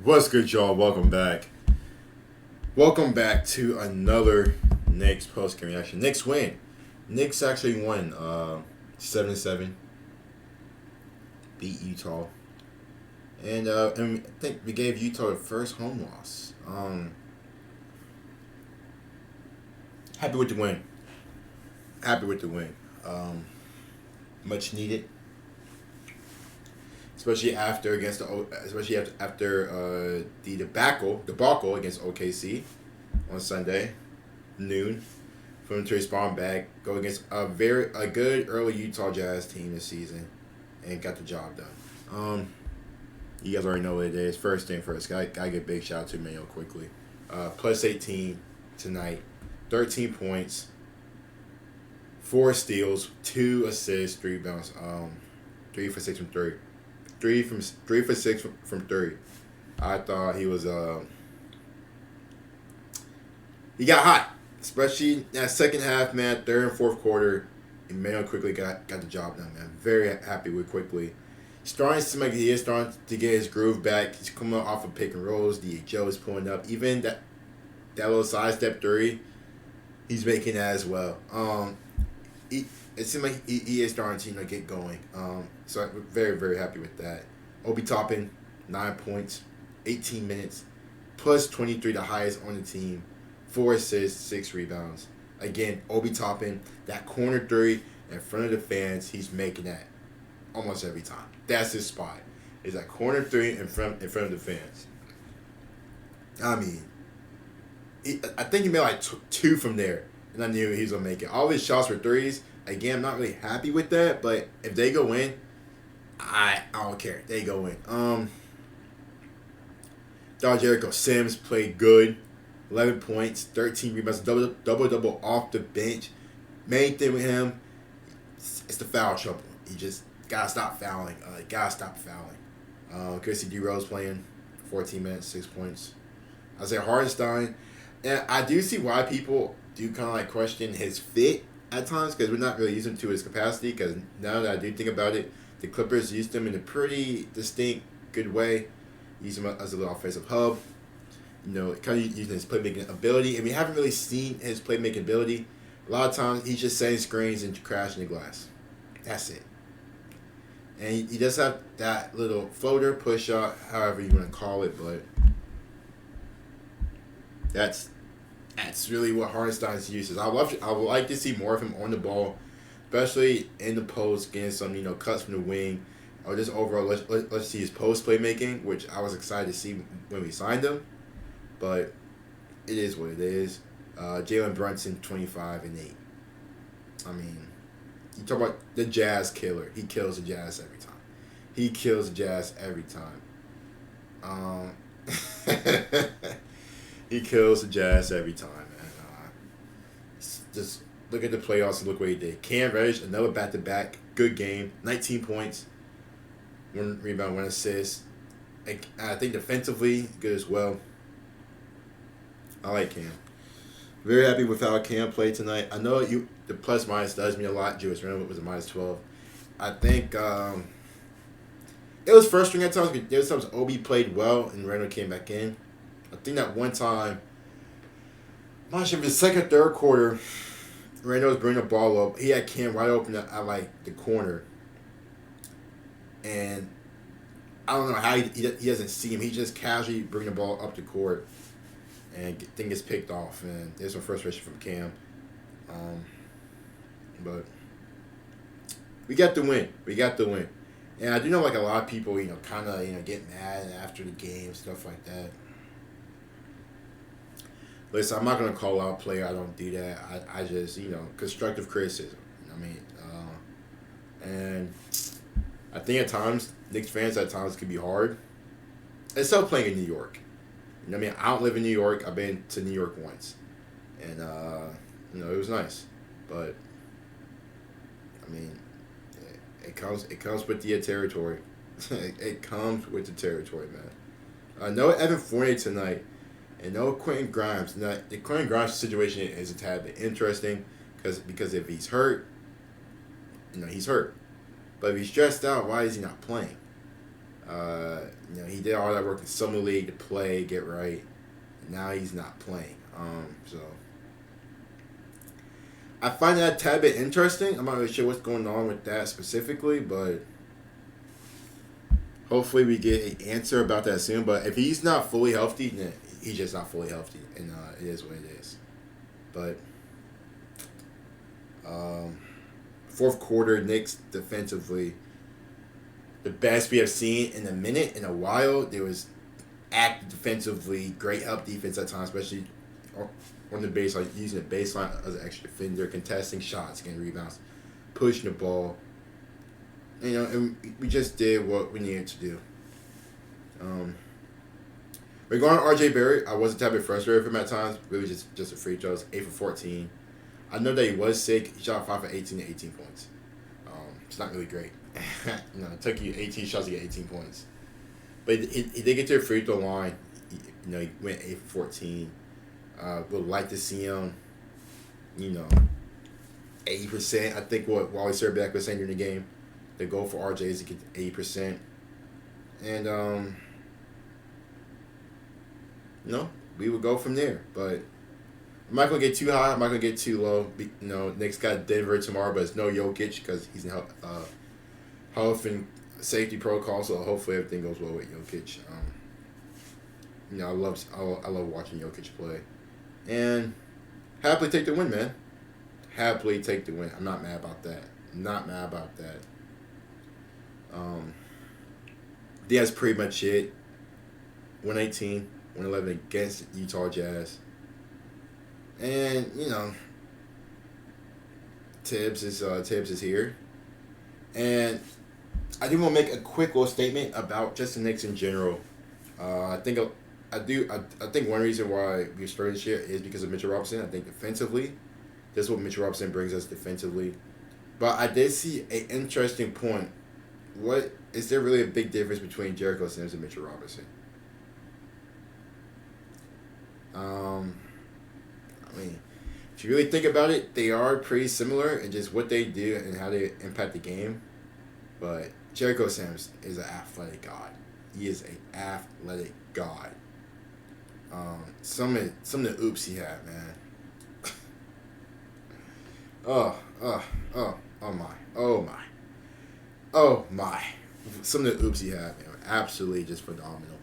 What's good, y'all? Welcome back. Welcome back to another Knicks post-game reaction. Knicks win. Knicks actually won 7-7. Beat Utah. And I think we gave Utah the first home loss. Happy with the win. Happy with the win. Much needed. Especially after the debacle against OKC on Sunday noon, for them to respond back, go against a good early Utah Jazz team this season, and got the job done. You guys already know what it is. First thing first, gotta give a big shout out to Mayo Quickley. Plus 18 tonight, 13 points, 4 steals, 2 assists, 3 rebounds, 3 for 6 from 3. 3 for 6 from 3. I thought he was he got hot, especially that second half, man. Third and fourth quarter, and Mayo Quickley got the job done, man. Very happy with Quickley. Starting to seem like he is starting to get his groove back. He's coming off of pick and rolls. DHO is pulling up. Even that little sidestep 3, he's making that as well. It seems like he is starting to get going. So I'm very, very happy with that. Obi Toppin, 9 points, 18 minutes, plus 23, the highest on the team, 4 assists, 6 rebounds. Again, Obi Toppin, that corner 3 in front of the fans, he's making that almost every time. That's his spot. Is that corner 3 in front of the fans. I mean, I think he made like 2 from there, and I knew he was gonna make it. All his shots were 3s. Again, I'm not really happy with that, but if they go in, I don't care. They go in. Jericho Sims played good. 11 points, 13 rebounds, double off the bench. Main thing with him, it's the foul trouble. He just gotta stop fouling. Chrissy D Rose playing 14 minutes, 6 points. I say Hartenstein, and I do see why people do kind of like question his fit at times, because we're not really using him to his capacity, because now that I do think about it, the Clippers used him in a pretty distinct, good way. Use him as a little offensive hub. Kind of using his playmaking ability. And we haven't really seen his playmaking ability. A lot of times, he's just setting screens and crashing the glass. That's it. And he does have that little floater, push shot, however you want to call it, but that's really what Hartenstein's use is. I would like to see more of him on the ball, especially in the post, getting some cuts from the wing, or just overall let's see his post playmaking, which I was excited to see when we signed him. But it is what it is. Jalen Brunson, 25 and 8. I mean, you talk about the Jazz killer. He kills the Jazz every time. He kills the Jazz every time, man. Just look at the playoffs and look what he did. Cam Reddish, another back-to-back, good game, 19 points, 1 rebound, 1 assist. I think defensively, good as well. I like Cam. Very happy with how Cam played tonight. I know the plus-minus does mean a lot. Julius Randle was a -12. I think it was frustrating at times, because there was times Obi played well and Randle came back in. I think that one time, I'm not sure if it was the second or third quarter, Randle was bringing the ball up. He had Cam right open at like the corner. And I don't know how he doesn't see him. He just casually bring the ball up the court and thing gets picked off. And there's some frustration from Cam. But we got the win. And I do know like a lot of people, kind of, get mad after the game, stuff like that. Listen, I'm not going to call out a player. I don't do that. I just, constructive criticism. And I think at times, Knicks fans at times can be hard. It's still playing in New York. I don't live in New York. I've been to New York once. And, it was nice. But, it comes with the territory. It comes with the territory, man. No Evan Fournier tonight. And no Quentin Grimes. Now, the Quentin Grimes situation is a tad bit interesting because if he's hurt, he's hurt. But if he's stressed out, why is he not playing? He did all that work in summer league to play, get right. Now he's not playing. So I find that a tad bit interesting. I'm not really sure what's going on with that specifically, but hopefully we get an answer about that soon. But if he's not fully healthy, then he's just not fully healthy, and it is what it is. But fourth quarter, Knicks defensively, the best we have seen in a while. There was active defensively, great help defense at times, especially on the baseline, using the baseline as an extra defender, contesting shots, getting rebounds, pushing the ball. And we just did what we needed to do. Regarding R.J. Barrett, I was a tad bit frustrated with him at times. Really just a free throws, 8 for 14. I know that he was sick. He shot 5 for 18 and 18 points. It's not really great. It took you 18 shots to get 18 points. But he did get to the free throw line. He went 8 for 14. Would like to see him, 80%. I think what Wally Serbeck was saying during the game. The goal for RJ is to get to 80%. And, we would go from there. But I'm not going to get too high. I'm not going to get too low. Knicks got Denver tomorrow, but it's no Jokic because he's in health and safety protocol, so hopefully everything goes well with Jokic. I love watching Jokic play. And happily take the win, man. Happily take the win. I'm not mad about that. That's pretty much it. 118, 111 against Utah Jazz. And, Tibbs is here. And I do want to make a quick little statement about just the Knicks in general. I think one reason why we started this year is because of Mitchell Robinson. I think defensively, that's what Mitchell Robinson brings us defensively. But I did see an interesting point. What is there really a big difference between Jericho Sims and Mitchell Robinson? If you really think about it, they are pretty similar in just what they do and how they impact the game. But Jericho Sims is an athletic god. He is an athletic god. Some of the oops he had, man. Oh my. Some of the oops he had, man, absolutely just phenomenal.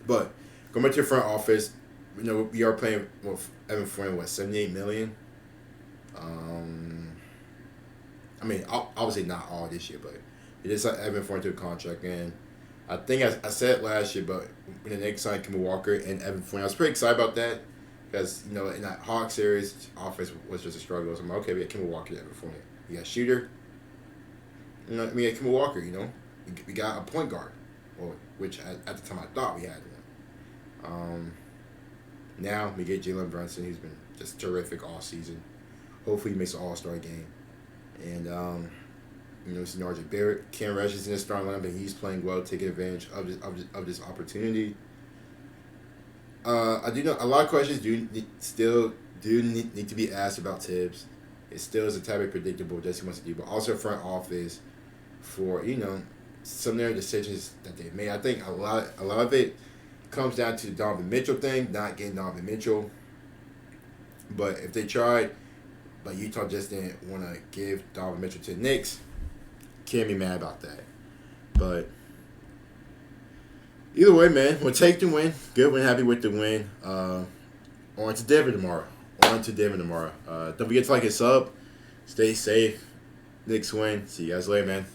But going back to your front office, we are playing with Evan Fournier, $78 million. Obviously not all this year, but it is like Evan Fournier to a contract, and I think I said it last year, but when the Knicks signed Kemba Walker and Evan Fournier, I was pretty excited about that because in that Hawks series, offense was just a struggle. So I'm like, okay, we got Kemba Walker and Evan Fournier. We got shooter. We got Kemba Walker. We got a point guard, which at the time I thought we had one. Now we get Jalen Brunson, who's been just terrific all season. Hopefully he makes an All-Star game. And it's R.J. Barrett. Cam Reddish is in the starting lineup, and he's playing well, taking advantage of this opportunity. I do know a lot of questions still need to be asked about Tibbs. It still is a tad bit predictable what he wants to do, but also front office for some of their decisions that they made. I think a lot of it comes down to the Donovan Mitchell thing, not getting Donovan Mitchell. But if they tried, but Utah just didn't want to give Donovan Mitchell to the Knicks, can't be mad about that. But either way, man, we'll take the win. Good win, happy with the win. On to Denver tomorrow. Don't forget to like and sub. Stay safe. Knicks win. See you guys later, man.